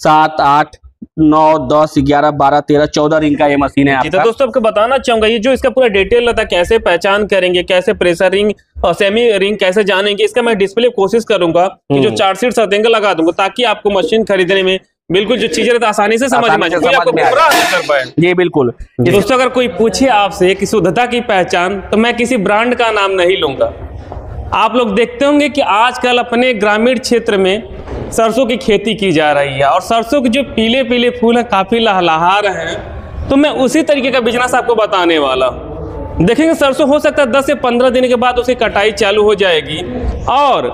7, 8, 9, 10, 11, 12, 13, 14 ring का ये machine है आपका। तो दोस्तों आपको बताना चाहूंगा ये जो इसका पूरा डिटेल रहता है, कैसे पहचान करेंगे, कैसे प्रेशर रिंग और सेमी रिंग कैसे जानेंगे, इसका मैं डिस्प्ले कोशिश करूंगा कि जो 4 सीट सेटिंग लगा दूंगा, ताकि आपको मशीन खरीदने में बिल्कुल जो चीजें रहता आसानी से समझ में आ जाए। जी बिल्कुल। दोस्तों अगर कोई पूछे आपसे कि शुद्धता की पहचान, तो मैं किसी ब्रांड का नाम नहीं लूंगा। आप लोग देखते होंगे कि आजकल अपने ग्रामीण क्षेत्र में सरसों की खेती की जा रही है और सरसों के जो पीले पीले फूल हैं काफी लहलहा रहे हैं। तो मैं उसी तरीके का बिजनेस आपको बताने वाला हूं। देखेंगे सरसों हो सकता है 10 से 15 दिन के बाद उसकी कटाई चालू हो जाएगी, और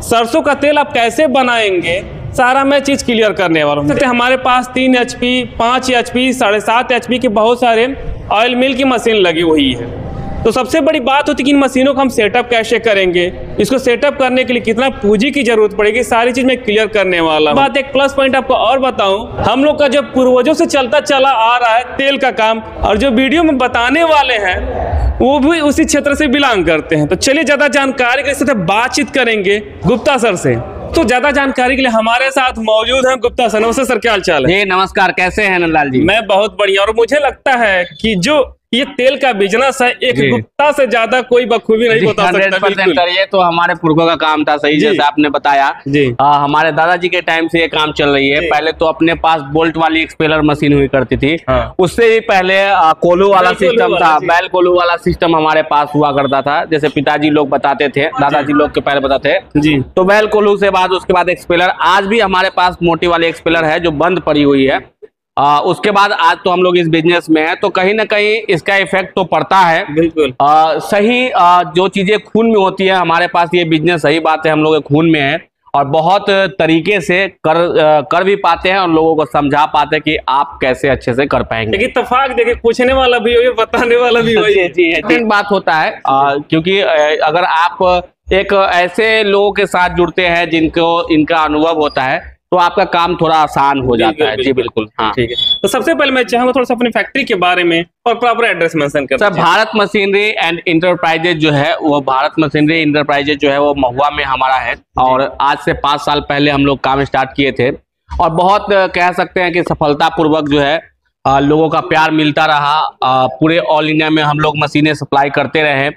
सरसों का तेल आप कैसे बनाएंगे सारा मैं चीज क्लियर करने वाला हूँ। हमारे पास 3 HP, 5 HP, 7.5 HP के बहुत सारे ऑयल मिल की मशीन लगी हुई है। तो सबसे बड़ी बात होती है कि इन मशीनों को हम सेटअप कैसे करेंगे, इसको सेटअप करने के लिए कितना पूंजी की जरूरत पड़ेगी, सारी चीज मैं क्लियर करने वाला हूँ। बात एक प्लस पॉइंट आपको और बताऊं, हम लोग का जो पूर्वजों से चलता चला आ रहा है तेल का काम, और जो वीडियो में बताने वाले हैं वो भी उसी क्षेत्र से बिलोंग करते हैं। तो चलिए ज्यादा जानकारी के साथ बातचीत करेंगे गुप्ता सर से। तो ज्यादा जानकारी के लिए हमारे साथ मौजूद हैं गुप्ता सर। नमस्ते सर, क्या हाल चाल है? जी नमस्कार, कैसे हैं नंदलाल जी? मैं बहुत बढ़िया। और मुझे लगता है कि जो ये तेल का बिजनेस है, एक गुप्ता से ज्यादा कोई बखूबी नहीं बता सकता। 100% ये तो हमारे पुरखों का काम था, सही जैसे आपने बताया जी। हमारे दादाजी के टाइम से ये काम चल रही है। पहले तो अपने पास बोल्ट वाली एक्सपेलर मशीन हुई करती थी, उससे भी पहले कोलू वाला सिस्टम था, बैल कोलू वाला सिस्टम हमारे पास हुआ करता था। जैसे पिताजी लोग बताते थे, दादाजी लोग के पहले बताते जी। तो बैल कोलू से बाद उसके बाद एक्सपेलर, आज भी हमारे पास मोटी वाली एक्सपेलर है जो बंद पड़ी हुई है। उसके बाद आज तो हम लोग इस बिजनेस में हैं, तो कहीं ना कहीं इसका इफेक्ट तो पड़ता है। बिल्कुल सही। जो चीजें खून में होती है, हमारे पास ये बिजनेस, सही बात है, हम लोग के खून में है और बहुत तरीके से कर भी पाते हैं और लोगों को समझा पाते हैं कि आप कैसे अच्छे से कर पाएंगे। इत्तेफाक देखिए, पूछने वाला भी हो, बताने वाला भी हो। जी बात होता है, क्योंकि अगर आप एक ऐसे लोगों के साथ जुड़ते हैं जिनको इनका अनुभव होता है, तो आपका काम थोड़ा आसान हो जाता है। जी बिल्कुल। हाँ ठीक है। तो सबसे पहले मैं चाहूंगा थोड़ा सा अपनी फैक्ट्री के बारे में और प्रॉपर एड्रेस मेंशन कर। Sir Bharat machinery and enterprises जो है वो, भारत मशीनरी इंटरप्राइजेज जो है वो महुआ में हमारा है, और आज से 5 साल पहले हम लोग काम स्टार्ट किए थे, और बहुत कह सकते हैं कि सफलतापूर्वक जो है लोगों का प्यार मिलता रहा। पूरे ऑल इंडिया में हम लोग मशीनें सप्लाई करते रहे।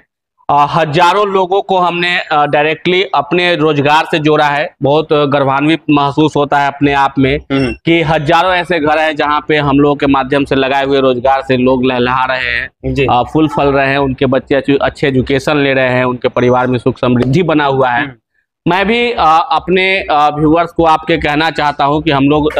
हजारों लोगों को हमने डायरेक्टली अपने रोजगार से जोड़ा है। बहुत गर्वान्वित महसूस होता है अपने आप में कि हजारों ऐसे घर हैं जहां पे हम लोगों के माध्यम से लगाए हुए रोजगार से लोग लहलहा रहे हैं, फूल फल रहे हैं, उनके बच्चे अच्छे एजुकेशन ले रहे हैं, उनके परिवार में सुख समृद्धि बना हुआ है। मैं भी अपने व्यूअर्स को आपके कहना चाहता हूं कि हम लोग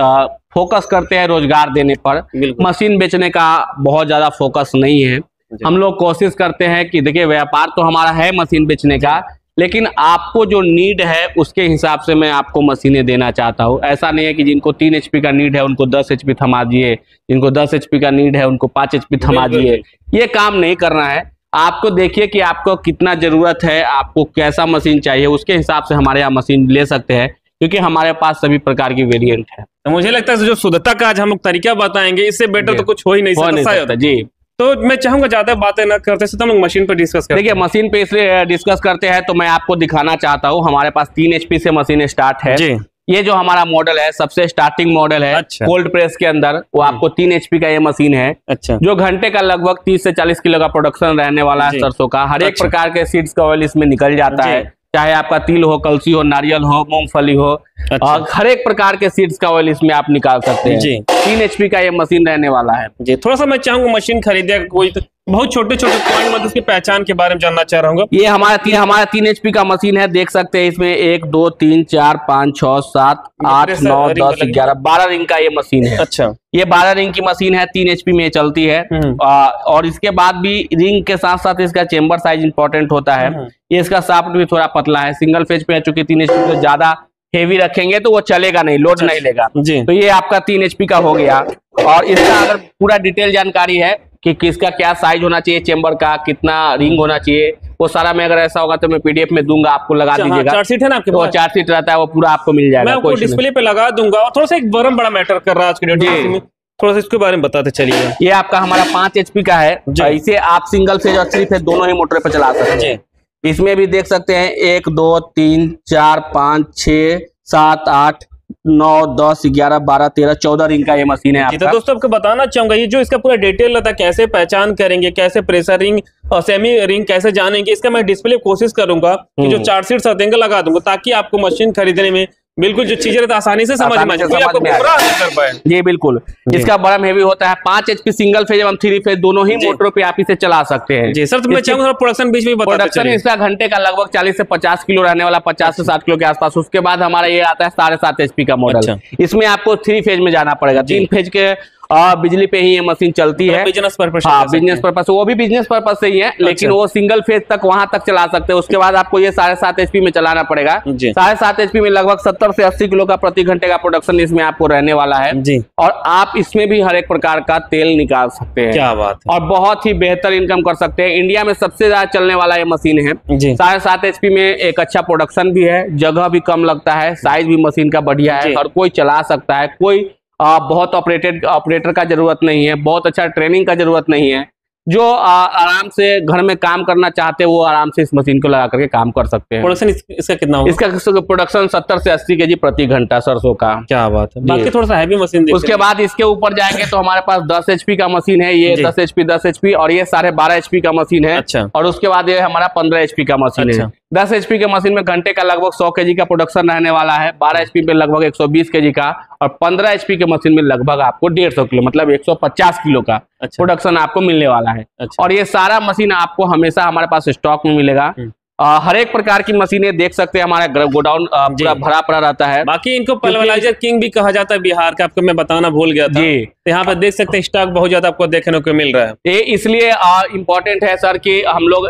फोकस करते हैं रोजगार देने पर, मशीन बेचने का बहुत ज्यादा फोकस नहीं है। हम लोग कोशिश करते हैं कि देखिए व्यापार तो हमारा है मशीन बेचने का, लेकिन आपको जो नीड है उसके हिसाब से मैं आपको मशीनें देना चाहता हूं। ऐसा नहीं है कि जिनको 3 HP का नीड है उनको 10 HP थमा दिए, जिनको 10 HP का नीड है उनको 5 HP थमा दिए। ये काम नहीं करना है। आपको देखिए कि आपको कितना जरूरत है, आपको कैसा मशीन चाहिए, उसके हिसाब से हमारे यहाँ मशीन ले सकते हैं, क्योंकि हमारे पास सभी प्रकार की वेरिएंट है। तो मुझे लगता है जो शुद्धता का आज हम लोग तरीका बताएंगे, इससे बेटर तो कुछ हो ही नहीं सकता जी। तो मैं चाहूंगा ज्यादा बातें ना करते से तो हम लोग मशीन पर डिस्कस करते हैं। देखिए मशीन पे इसलिए डिस्कस करते हैं तो मैं आपको दिखाना चाहता हूं, हमारे पास 3 HP से मशीन स्टार्ट है जी। ये जो हमारा मॉडल है सबसे स्टार्टिंग मॉडल है। अच्छा। कोल्ड प्रेस के अंदर वो आपको 3 HP का ये मशीन है। अच्छा। जो घंटे का लगभग 30 से 40 किलो का प्रोडक्शन रहने वाला है सरसों का। हर एक प्रकार के सीड्स का ऑयल इसमें निकल जाता है, चाहे आपका तिल हो, कलसी हो, नारियल हो, मूंगफली हो। अच्छा। हर एक प्रकार के सीड्स का ऑयल इसमें आप निकाल सकते हैं जी। 3 HP का ये मशीन रहने वाला है जी। थोड़ा सा मैं चाहूंगा मशीन खरीदे कोई तो बहुत छोटे छोटे पॉइंट मतलब उसकी पहचान के बारे में जानना चाह रहा हूँ। ये हमारा 3 HP का मशीन है, देख सकते हैं इसमें 1 2 3 4 5 6 7 8 9 10 11 12 रिंग का ये मशीन है। अच्छा। ये 12 रिंग की मशीन है, 3 HP में चलती है। और इसके बाद भी रिंग के साथ साथ इसका चेम्बर साइज इंपॉर्टेंट होता है। ये इसका शाफ्ट भी थोड़ा पतला है, सिंगल फेज पे है, चूंकि 3 HP तो ज्यादा हेवी रखेंगे तो वो चलेगा नहीं, लोड नहीं लेगा जी। तो ये आपका 3 HP का हो गया। और इसका अगर पूरा डिटेल जानकारी है कि किसका क्या साइज होना चाहिए, चेम्बर का कितना रिंग होना चाहिए, वो सारा मैं अगर ऐसा होगा तो मैं PDF में दूंगा, आपको लगा दीजिएगा। 4 सीट है ना आपके पास? 4 सीट रहता है, वो पूरा आपको मिल जाएगा। मैं आपको डिस्प्ले पे लगा दूंगा। और थोड़ा सा एक बड़ा मैटर कर रहा है आज के डेट में, थोड़ा सा इसके बारे में बताते चलिए। ये आपका हमारा 5 HP का है। इसे आप सिंगल फेज और 3 फेज दोनों ही मोटर पे चला सकते हैं। इसमें भी देख सकते हैं 1 2 3 4 5 6 7 8 9, 10, 11, 12, 13, 14 रिंग का ये मशीन है जी, तो आपका। दोस्तों आपको बताना चाहूंगा ये जो इसका पूरा डिटेल रहता है, कैसे पहचान करेंगे, कैसे प्रेशर रिंग और सेमी रिंग कैसे जानेंगे, इसका मैं डिस्प्ले कोशिश करूंगा कि जो 4 सीट सतेंगे लगा दूंगा, ताकि आपको मशीन खरीदने में बिल्कुल जो चीजें रहता है आसानी से समझ में आ जाए, कोई आपको गुमराह नहीं कर पाए। जी बिल्कुल, इसका बड़म हेवी होता है। 5 HP सिंगल फेज एवं 3 फेज दोनों ही मोटरों पे आप इसे चला सकते हैं। जी सर, तो मैं चाहूंगा प्रोडक्शन बीच में बताते प्रोडक्शन चलिए। इसका घंटे का लगभग 40 से 50 किलो रहने वाला, 50 से 60 किलो के आसपास। उसके बाद हमारा ये आता है 7.5 HP का मॉडल। इसमें आपको 3 फेज में जाना पड़ेगा। 3 फेज के बिजली पे ही ये मशीन चलती है, बिजनेस पर्पस। हाँ बिजनेस पर्पस, वो भी बिजनेस पर्पस से ही है, लेकिन वो सिंगल फेज तक वहां तक चला सकते हैं। उसके बाद आपको ये 7.5 HP में चलाना पड़ेगा। 7.5 HP में लगभग 70 से 80 किलो का प्रति घंटे का प्रोडक्शन इसमें आपको रहने वाला है जी। और आप इसमें भी हर एक प्रकार का तेल निकाल सकते हैं। क्या बात है। और बहुत ही बेहतर इनकम कर सकते हैं। इंडिया में सबसे ज्यादा चलने वाला ये मशीन है। 7.5 HP में एक अच्छा प्रोडक्शन भी है, जगह भी कम लगता है, साइज भी मशीन का बढ़िया है, हर कोई चला सकता है। कोई बहुत ऑपरेटर का जरूरत नहीं है, बहुत अच्छा ट्रेनिंग का जरूरत नहीं है। जो आराम से घर में काम करना चाहते हैं वो आराम से इस मशीन को लगा करके काम कर सकते हैं। प्रोडक्शन इसका कितना होगा? इसका प्रोडक्शन 70 से 80 kg प्रति घंटा सरसों का। क्या बात है। बाकी थोड़ा सा हैवी मशीन देखते हैं। उसके बाद इसके ऊपर जाएंगे तो हमारे पास 10 HP का मशीन है। ये 10 HP और ये 12.5 HP का मशीन है। अच्छा। और उसके बाद ये हमारा 15 HP का मशीन है। 10 HP के मशीन में घंटे का लगभग 100 kg का प्रोडक्शन रहने वाला है। 12 HP पे लगभग 120 kg का और 15 HP के मशीन में लगभग आपको 150 किलो मतलब 150 किलो का प्रोडक्शन आपको मिलने वाला है। और ये सारा मशीन आपको हमेशा हमारे पास स्टॉक में मिलेगा। हर एक प्रकार की मशीनें देख सकते हैं, हमारा गोडाउन पूरा भरा पड़ा रहता है। बाकी इनको पल्वराइजर किंग भी कहा जाता है बिहार का, आपको मैं बताना भूल गया था जी। तो यहाँ पर देख सकते हैं स्टॉक बहुत ज्यादा आपको देखने को मिल रहा है। ये इसलिए इम्पोर्टेंट है सर कि हम लोग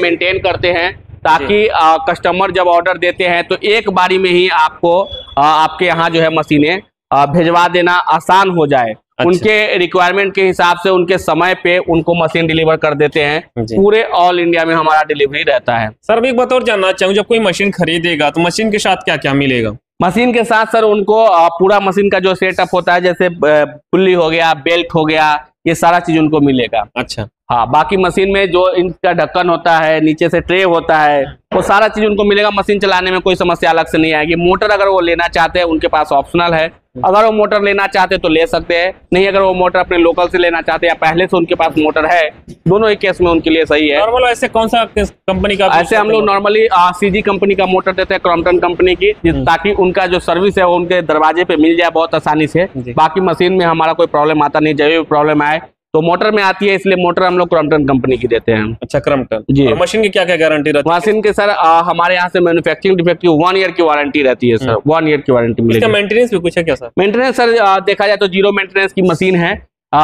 मेंटेन करते हैं ताकि कस्टमर जब ऑर्डर देते हैं तो एक बारी में ही आपको आपके यहाँ जो है मशीनें भिजवा देना आसान हो जाए। उनके रिक्वायरमेंट के हिसाब से उनके समय पे उनको मशीन डिलीवर कर देते हैं। पूरे ऑल इंडिया में हमारा डिलीवरी रहता है। सर मैं एक बात और जानना चाहूँ, जब कोई मशीन खरीदेगा तो मशीन के साथ क्या क्या मिलेगा? मशीन के साथ सर उनको पूरा मशीन का जो सेटअप होता है, जैसे पुल्ली हो गया, बेल्ट हो गया, ये सारा चीज उनको मिलेगा। अच्छा हाँ, बाकी मशीन में जो इनका ढक्कन होता है, नीचे से ट्रे होता है, वो सारा चीज उनको मिलेगा। मशीन चलाने में कोई समस्या अलग से नहीं आएगी। मोटर अगर वो लेना चाहते हैं उनके पास ऑप्शनल है, अगर वो मोटर लेना चाहते हैं तो ले सकते हैं, नहीं अगर वो मोटर अपने लोकल से लेना चाहते हैं या पहले से उनके पास मोटर है, दोनों ही केस में उनके लिए सही है। नॉर्मल ऐसे कौन सा कंपनी का? ऐसे हम लोग नॉर्मली CG कंपनी का मोटर देते हैं, क्रॉम्पटन कंपनी की, ताकि उनका जो सर्विस है वो उनके दरवाजे पे मिल जाए बहुत आसानी से। बाकी मशीन में हमारा कोई प्रॉब्लम आता नहीं, जब भी प्रॉब्लम आए तो मोटर में आती है, इसलिए मोटर हम लोग क्रॉम्पटन कंपनी की देते हैं। अच्छा, क्रॉम्पटन जी। और मशीन की क्या क्या गारंटी रहती है? मशीन के सर हमारे यहाँ से मैन्युफैक्चरिंग डिफेक्टिव 1 ईयर की वारंटी रहती है सर। 1 ईयर की वारंटी मिलेगी। इसका मेंटेनेंस भी कुछ है क्या सर? मेंटेनेंस सर देखा जाए तो 0 मेंटेनेंस की मशीन है,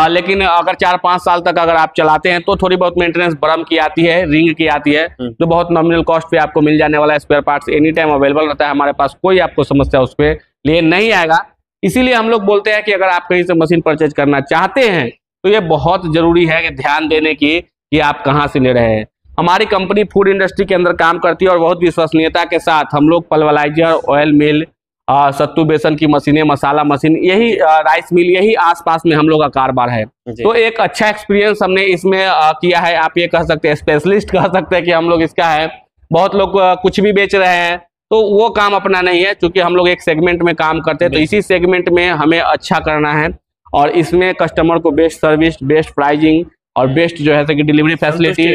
लेकिन अगर 4-5 साल तक अगर आप चलाते हैं तो थोड़ी बहुत मेंटेनेंस बरम की आती है, रिंग की आती है, जो बहुत नॉमिनल कॉस्ट पे आपको मिल जाने वाला है। Spare parts any time available रहता है हमारे पास, कोई आपको समस्या उस पर लिए नहीं आएगा। इसीलिए हम लोग बोलते हैं कि अगर आप कहीं से मशीन परचेज करना चाहते हैं तो ये बहुत जरूरी है कि ध्यान देने की कि आप कहाँ से ले रहे हैं। हमारी कंपनी फूड इंडस्ट्री के अंदर काम करती है और बहुत विश्वसनीयता के साथ हम लोग पल्वराइजर, ऑयल मिल, सत्तू बेसन की मशीनें, मसाला मशीन, यही राइस मिल, यही आसपास में हम लोग का कारोबार है। तो एक अच्छा एक्सपीरियंस हमने इसमें किया है। आप ये कह सकते हैं, स्पेशलिस्ट कह सकते हैं कि हम लोग इसका है। बहुत लोग कुछ भी बेच रहे हैं तो वो काम अपना नहीं है, क्योंकि हम लोग एक सेगमेंट में काम करते हैं, तो इसी सेगमेंट में हमें अच्छा करना है और इसमें कस्टमर को बेस्ट सर्विस, बेस्ट प्राइजिंग और बेस्ट जो है कि डिलीवरी फैसिलिटी,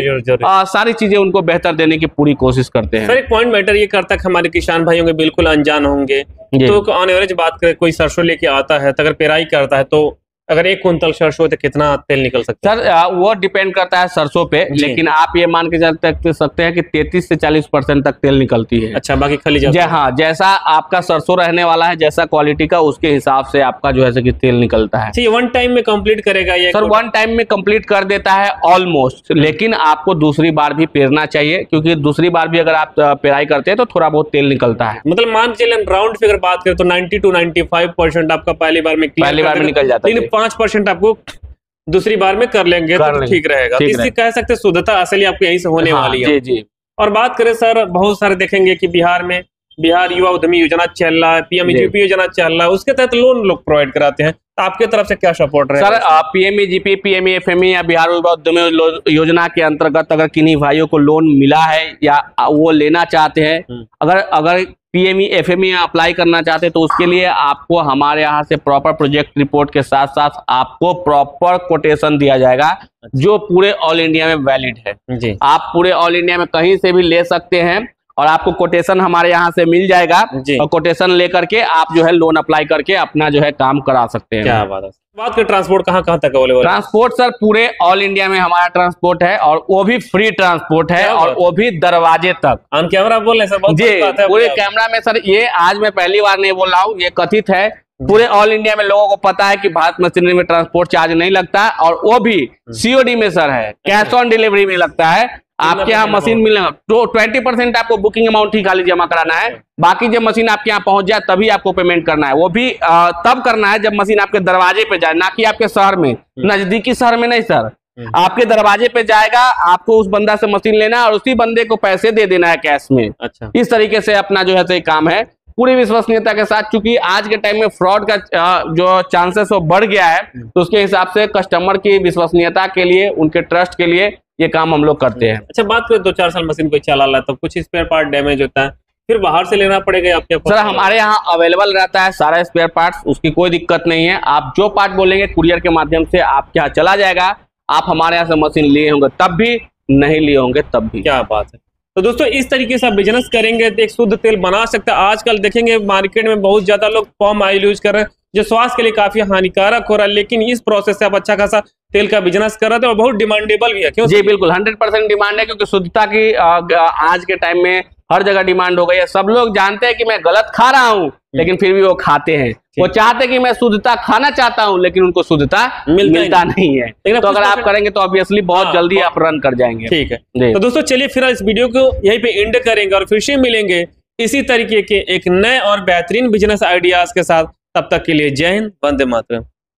सारी चीजें उनको बेहतर देने की पूरी कोशिश करते हैं। सर एक पॉइंट मैटर ये करता है कि हमारे किसान भाई होंगे बिल्कुल अनजान होंगे, तो ऑन एवरेज बात करें, कोई सरसों लेके आता है तो अगर पेराई करता है तो अगर 1 कुंतल सरसों तो कितना तेल निकल सकता है? सर वो डिपेंड करता है सरसों पे, लेकिन आप ये मान के चल सकते हैं कि 33 से 40% तक तेल निकलती है। अच्छा, बाकी खाली हाँ, जैसा आपका सरसों रहने वाला है, जैसा क्वालिटी का, उसके हिसाब से आपका जो है कि तेल निकलता है। ये 1 टाइम में कंप्लीट करेगा ये? सर 1 टाइम में कंप्लीट कर देता है ऑलमोस्ट, लेकिन आपको दूसरी बार भी पेरना चाहिए, क्योंकि दूसरी बार भी अगर आप पेराई करते हैं तो थोड़ा बहुत तेल निकलता है। मतलब मान के चलिए राउंड फिगर बात करें तो 90 to 95% आपका पहली बार में निकल जाता है, लेकिन 5% आपको दूसरी बार में कर लेंगे तो ठीक रहेगा। इसलिए कह सकते हैं शुद्धता असली आपको यहीं से होने वाली है। जी। और बात करें सर, बहुत सारे देखेंगे कि बिहार युवा उद्यमी योजना चल रहा है, PM योजना चल रहा है, उसके तहत लोन लोग प्रोवाइड कराते हैं। तो आपके तरफ से क्या सपोर्ट रहेगा? सर PMEGP, PMEFME या बिहार उद्यम योजना के अंतर्गत अगर किन्हीं भाइयों को लोन मिला है या वो लेना चाहते हैं, अगर PMEFME अप्लाई करना चाहते हैं तो उसके लिए आपको हमारे यहाँ से प्रॉपर प्रोजेक्ट रिपोर्ट के साथ साथ आपको प्रॉपर कोटेशन दिया जाएगा, जो पूरे ऑल इंडिया में वैलिड है जी। आप पूरे ऑल इंडिया में कहीं से भी ले सकते हैं और आपको कोटेशन हमारे यहाँ से मिल जाएगा और कोटेशन लेकर के आप जो है लोन अप्लाई करके अपना जो है काम करा सकते हैं। क्या बात है। बात करें ट्रांसपोर्ट कहाँ तक अवेलेबल? ट्रांसपोर्ट सर पूरे ऑल इंडिया में हमारा ट्रांसपोर्ट है और वो भी फ्री ट्रांसपोर्ट है और वो भी दरवाजे तक। ऑन कैमरा बोल रहे हैं सर? जी पूरे कैमरा में सर, ये आज मैं पहली बार नहीं बोल रहा हूँ, ये कथित है। पूरे ऑल इंडिया में लोगों को पता है कि भारत मशीनरी में ट्रांसपोर्ट चार्ज नहीं लगता और वो भी COD में सर है, कैश ऑन डिलीवरी में लगता है। आपके यहाँ मशीन मिलेगा तो 20% आपको बुकिंग अमाउंट ही खाली जमा कराना है, बाकी जब मशीन आपके यहाँ पहुंच जाए तभी आपको पेमेंट करना है। वो भी तब करना है जब मशीन आपके दरवाजे पे जाए, ना कि आपके शहर में, नजदीकी शहर में नहीं सर, आपके दरवाजे पे जाएगा, आपको उस बंदा से मशीन लेना और उसी बंदे को पैसे दे देना है कैश में। अच्छा, इस तरीके से अपना जो है तो काम है पूरी विश्वसनीयता के साथ। चूंकि आज के टाइम में फ्रॉड का जो चांसेस वो बढ़ गया है, तो उसके हिसाब से कस्टमर की विश्वसनीयता के लिए, उनके ट्रस्ट के लिए ये काम हम लोग करते हैं। अच्छा, बात करें 2-4 साल मशीन कोई चला रहा तो कुछ स्पेयर पार्ट डैमेज होता है, फिर बाहर से लेना पड़ेगा आपके पास? सर हमारे यहाँ अवेलेबल रहता है सारा स्पेयर पार्ट्स, उसकी कोई दिक्कत नहीं है। आप जो पार्ट बोलेंगे कुरियर के माध्यम से आपके यहाँ चला जाएगा। आप हमारे यहाँ से मशीन लिए होंगे तब भी, नहीं लिए होंगे तब भी। क्या बात है। तो दोस्तों इस तरीके से आप बिजनेस करेंगे तो एक शुद्ध तेल बना सकते हैं। आजकल देखेंगे मार्केट में बहुत ज्यादा लोग पाम ऑयल यूज कर रहे हैं, जो स्वास्थ्य के लिए काफी हानिकारक हो रहा है, लेकिन इस प्रोसेस से आप अच्छा खासा तेल का बिजनेस कर रहे थे और बहुत डिमांडेबल भी है। क्यों? जी बिल्कुल 100% डिमांड है, क्योंकि शुद्धता की आज के टाइम में हर जगह डिमांड हो गई है। सब लोग जानते हैं कि मैं गलत खा रहा हूँ, लेकिन फिर भी वो खाते हैं। वो चाहते हैं कि मैं शुद्धता खाना चाहता हूँ, लेकिन उनको शुद्धता मिलता नहीं है। तो अगर आप करेंगे तो ऑब्वियसली बहुत जल्दी आप रन कर जाएंगे। ठीक है, तो दोस्तों चलिए फिर इस वीडियो को यहीं पे एंड करेंगे और फिर से मिलेंगे इसी तरीके के एक नए और बेहतरीन बिजनेस आइडियाज के साथ। तब तक के लिए जय हिंद, वंदे मातरम।